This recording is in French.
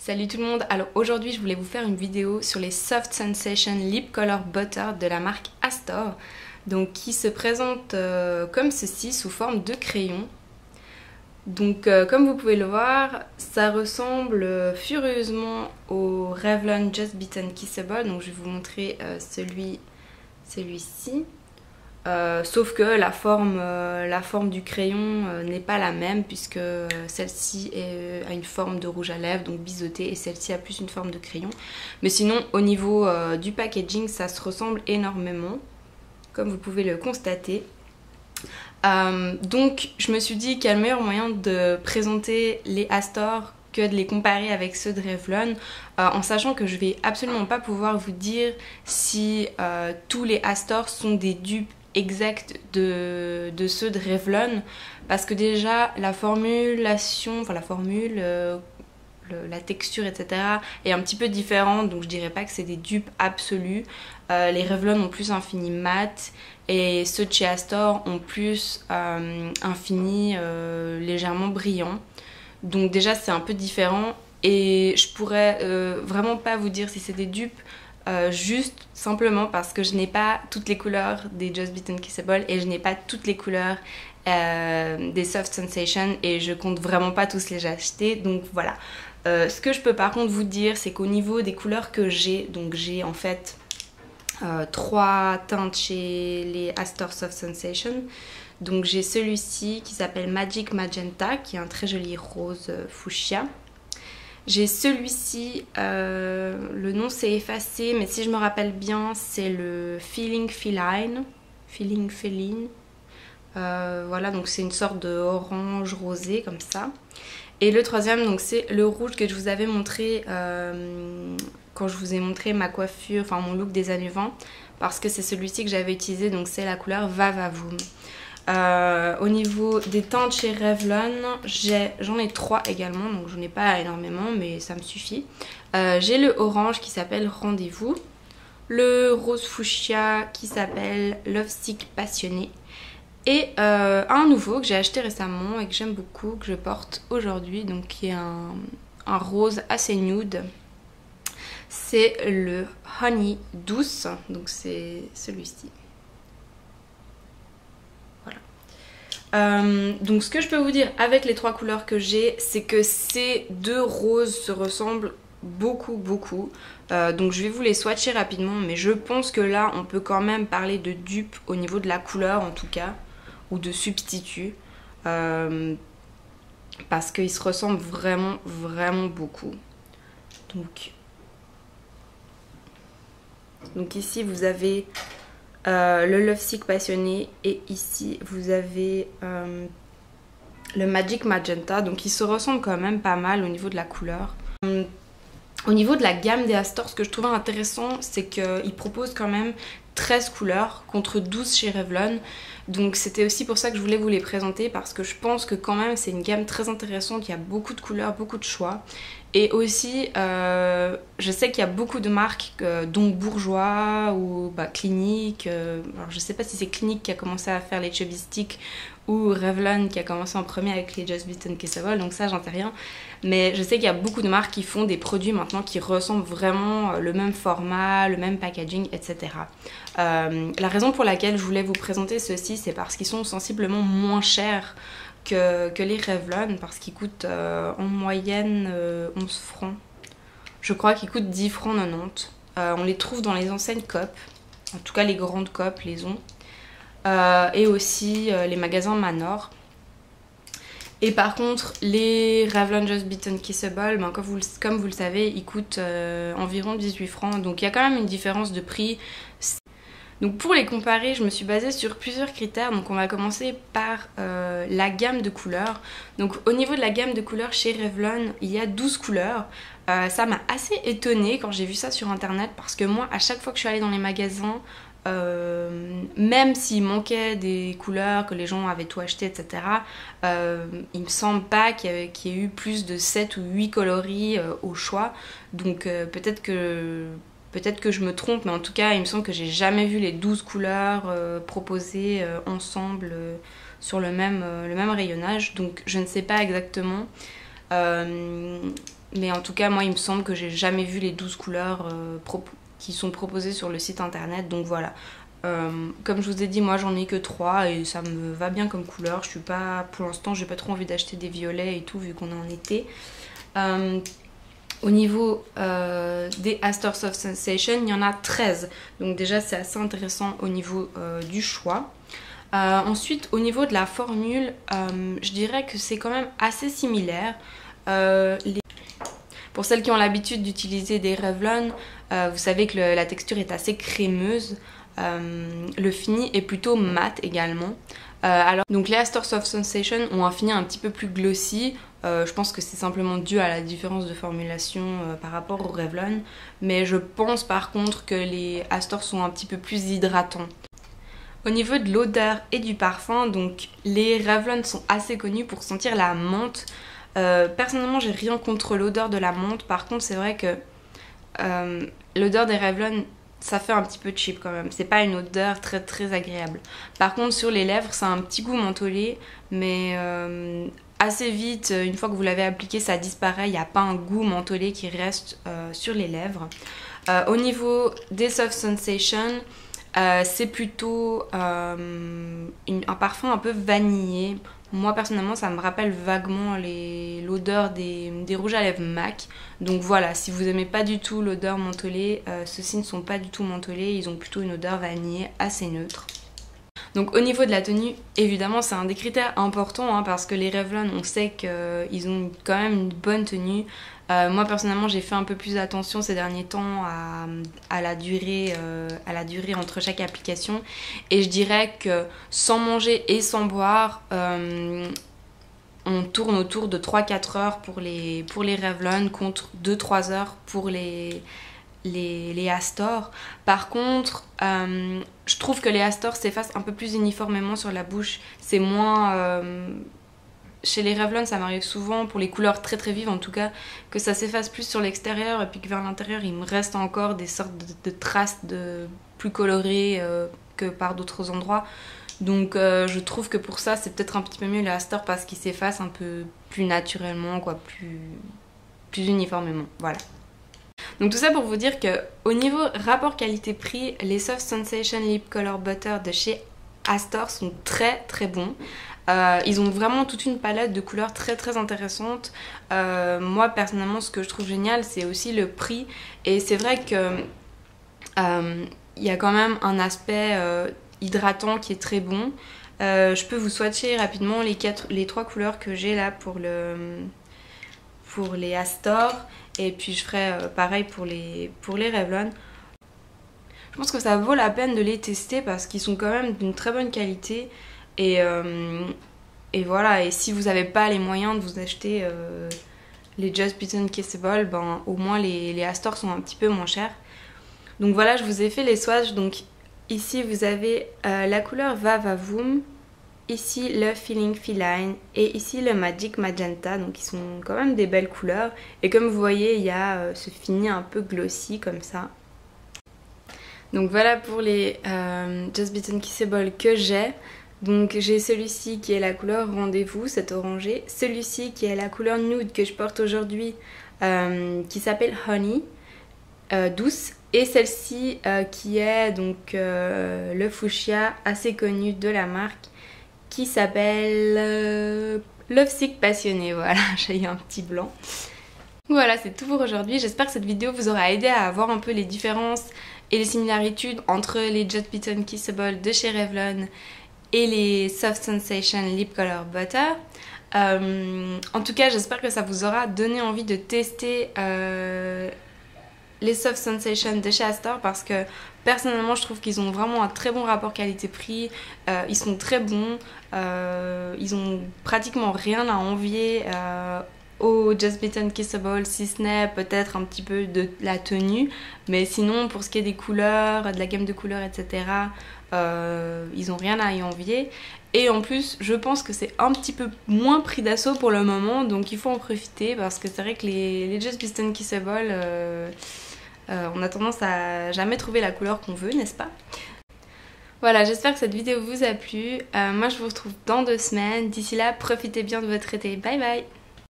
Salut tout le monde, alors aujourd'hui je voulais vous faire une vidéo sur les Soft Sensation Lip Color Butter de la marque Astor, donc qui se présente comme ceci sous forme de crayon. Donc comme vous pouvez le voir, ça ressemble furieusement au Revlon Just Bitten Kissable, donc je vais vous montrer celui-ci. Sauf que la forme du crayon n'est pas la même puisque celle-ci a une forme de rouge à lèvres, donc biseauté, et celle-ci a plus une forme de crayon. Mais sinon au niveau du packaging ça se ressemble énormément, comme vous pouvez le constater. Donc je me suis dit quel meilleur moyen de présenter les Astor que de les comparer avec ceux de Revlon, en sachant que je vais absolument pas pouvoir vous dire si tous les Astor sont des dupes exacts de ceux de Revlon, parce que déjà la formulation, enfin la formule, la texture etc est un petit peu différente, donc je dirais pas que c'est des dupes absolus. Les Revlon ont plus un fini mat et ceux de chez Astor ont plus un fini légèrement brillant, donc déjà c'est un peu différent et je pourrais vraiment pas vous dire si c'est des dupes juste simplement parce que je n'ai pas toutes les couleurs des Just Bitten Kissable et je n'ai pas toutes les couleurs des Soft Sensation et je compte vraiment pas tous les acheter, donc voilà. Ce que je peux par contre vous dire, c'est qu'au niveau des couleurs que j'ai, donc j'ai en fait 3 teintes chez les Astor Soft Sensation. Donc j'ai celui-ci qui s'appelle Magic Magenta, qui est un très joli rose fuchsia. J'ai celui-ci, le nom s'est effacé, mais si je me rappelle bien, c'est le Feeling Feline. Feeling Feline. Voilà, donc c'est une sorte de orange rosé comme ça. Et le troisième, donc c'est le rouge que je vous avais montré quand je vous ai montré ma coiffure, enfin mon look des années 20, parce que c'est celui-ci que j'avais utilisé, donc c'est la couleur Vavavoom. Au niveau des teintes chez Revlon, j'en ai 3 également, donc j'en ai pas énormément, mais ça me suffit. J'ai le orange qui s'appelle Rendez-vous, le rose fuchsia qui s'appelle Love Sick Passionné, et un nouveau que j'ai acheté récemment et que j'aime beaucoup, que je porte aujourd'hui, donc qui est un rose assez nude. C'est le Honey Douce, donc c'est celui-ci. Donc ce que je peux vous dire avec les 3 couleurs que j'ai, c'est que ces 2 roses se ressemblent beaucoup. Donc je vais vous les swatcher rapidement, mais je pense que là on peut quand même parler de dupe au niveau de la couleur en tout cas, ou de substitut, parce qu'ils se ressemblent vraiment beaucoup. Donc ici vous avez le Love Sick Passionné, et ici vous avez le Magic Magenta, donc ils se ressemblent quand même pas mal au niveau de la couleur. Au niveau de la gamme des Astor, ce que je trouvais intéressant, c'est qu'ils proposent quand même 13 couleurs contre 12 chez Revlon. Donc c'était aussi pour ça que je voulais vous les présenter, parce que je pense que quand même c'est une gamme très intéressante, il y a beaucoup de couleurs, beaucoup de choix. Et aussi je sais qu'il y a beaucoup de marques dont Bourjois ou Clinique, alors je sais pas si c'est Clinique qui a commencé à faire les Chubby Stick ou Revlon qui a commencé en premier avec les Just Bitten Kissable, donc ça j'en sais rien. Mais je sais qu'il y a beaucoup de marques qui font des produits maintenant qui ressemblent vraiment le même format, le même packaging, etc. La raison pour laquelle je voulais vous présenter ceux-ci, c'est parce qu'ils sont sensiblement moins chers que les Revlon, parce qu'ils coûtent en moyenne 11 francs. Je crois qu'ils coûtent 10 francs 90. On les trouve dans les enseignes Coop, en tout cas les grandes Coop les ont. Et aussi les magasins Manor. Et par contre les Revlon Just Bitten Kissable, comme vous le savez, ils coûtent environ 18 francs, donc il y a quand même une différence de prix. Donc pour les comparer, je me suis basée sur plusieurs critères. Donc on va commencer par la gamme de couleurs. Donc au niveau de la gamme de couleurs chez Revlon, il y a 12 couleurs. Ça m'a assez étonnée quand j'ai vu ça sur internet, parce que moi à chaque fois que je suis allée dans les magasins, même s'il manquait des couleurs, que les gens avaient tout acheté, etc., il me semble pas qu'il y ait eu plus de 7 ou 8 coloris au choix. Donc peut-être que je me trompe, mais en tout cas il me semble que j'ai jamais vu les 12 couleurs proposées ensemble sur le même rayonnage, donc je ne sais pas exactement. Mais en tout cas, moi, il me semble que j'ai jamais vu les 12 couleurs qui sont proposées sur le site internet. Donc voilà. Comme je vous ai dit, moi j'en ai que 3 et ça me va bien comme couleur. Je suis pas, pour l'instant, j'ai pas trop envie d'acheter des violets et tout vu qu'on est en été. Au niveau des Astor Soft Sensation, il y en a 13. Donc déjà c'est assez intéressant au niveau du choix. Ensuite, au niveau de la formule, je dirais que c'est quand même assez similaire. Pour celles qui ont l'habitude d'utiliser des Revlon, vous savez que la texture est assez crémeuse. Le fini est plutôt mat également. Donc les Astor Soft Sensation ont un fini un petit peu plus glossy. Je pense que c'est simplement dû à la différence de formulation par rapport au Revlon. Mais je pense par contre que les Astor sont un petit peu plus hydratants. Au niveau de l'odeur et du parfum, donc les Revlon sont assez connus pour sentir la menthe. Personnellement, j'ai rien contre l'odeur de la menthe. Par contre, c'est vrai que l'odeur des Revlon, ça fait un petit peu cheap quand même. C'est pas une odeur très très agréable. Par contre, sur les lèvres, ça a un petit goût mentholé, mais assez vite, une fois que vous l'avez appliqué, ça disparaît. Il n'y a pas un goût mentholé qui reste sur les lèvres. Au niveau des Soft Sensations, c'est plutôt un parfum un peu vanillé. Moi personnellement ça me rappelle vaguement l'odeur des rouges à lèvres MAC. Donc voilà, si vous n'aimez pas du tout l'odeur mentholée, ceux-ci ne sont pas du tout mentholés, ils ont plutôt une odeur vanillée assez neutre. Donc au niveau de la tenue, évidemment c'est un des critères importants hein, parce que les Revlon on sait qu'ils ont quand même une bonne tenue. Moi personnellement j'ai fait un peu plus attention ces derniers temps à la durée entre chaque application et je dirais que sans manger et sans boire on tourne autour de 3-4 heures pour les Revlon contre 2-3 heures pour les Astor. Par contre je trouve que les Astor s'effacent un peu plus uniformément sur la bouche, c'est moins chez les Revlon ça m'arrive souvent, pour les couleurs très très vives en tout cas, que ça s'efface plus sur l'extérieur et puis que vers l'intérieur il me reste encore des sortes de traces plus colorées que par d'autres endroits. Donc je trouve que pour ça c'est peut-être un petit peu mieux les Astor parce qu'ils s'effacent un peu plus naturellement, quoi, plus uniformément, voilà. Donc tout ça pour vous dire que au niveau rapport qualité-prix, les Soft Sensation Lip Color Butter de chez Astor sont très très bons. Ils ont vraiment toute une palette de couleurs très très intéressante. Moi personnellement ce que je trouve génial c'est aussi le prix. Et c'est vrai que il y a quand même un aspect hydratant qui est très bon. Je peux vous swatcher rapidement les 3 couleurs que j'ai là pour les Astor. Et puis je ferai pareil pour les Revlon. Je pense que ça vaut la peine de les tester parce qu'ils sont quand même d'une très bonne qualité. Et voilà, et si vous n'avez pas les moyens de vous acheter les Just Bitten Kissable, ben, au moins les Astor sont un petit peu moins chers. Donc voilà, je vous ai fait les swatchs. Donc ici vous avez la couleur Va Va Voom, ici le Feeling Feline et ici le Magic Magenta. Donc ils sont quand même des belles couleurs. Et comme vous voyez, il y a ce fini un peu glossy comme ça. Donc voilà pour les Just Bitten Kissable que j'ai. Donc j'ai celui-ci qui est la couleur Rendez-vous, cet orangé. Celui-ci qui est la couleur nude que je porte aujourd'hui, qui s'appelle Honey, douce. Et celle-ci qui est donc le fuchsia, assez connu de la marque, qui s'appelle Love Sick Passionné. Voilà, j'ai eu un petit blanc. Voilà, c'est tout pour aujourd'hui. J'espère que cette vidéo vous aura aidé à voir un peu les différences et les similarités entre les Just Bitten Kissable de chez Revlon et les Soft Sensation Lip Color Butter. En tout cas, j'espère que ça vous aura donné envie de tester les Soft Sensation de chez Astor parce que personnellement je trouve qu'ils ont vraiment un très bon rapport qualité-prix. Ils sont très bons, ils ont pratiquement rien à envier au Just Bitten Kissable, si ce n'est peut-être un petit peu de la tenue, mais sinon pour ce qui est des couleurs, de la gamme de couleurs, etc., ils ont rien à y envier. Et en plus je pense que c'est un petit peu moins pris d'assaut pour le moment, donc il faut en profiter parce que c'est vrai que les Just Bitten Kissable on a tendance à jamais trouver la couleur qu'on veut, n'est-ce pas? Voilà, j'espère que cette vidéo vous a plu. Moi je vous retrouve dans 2 semaines. D'ici là, profitez bien de votre été. Bye bye!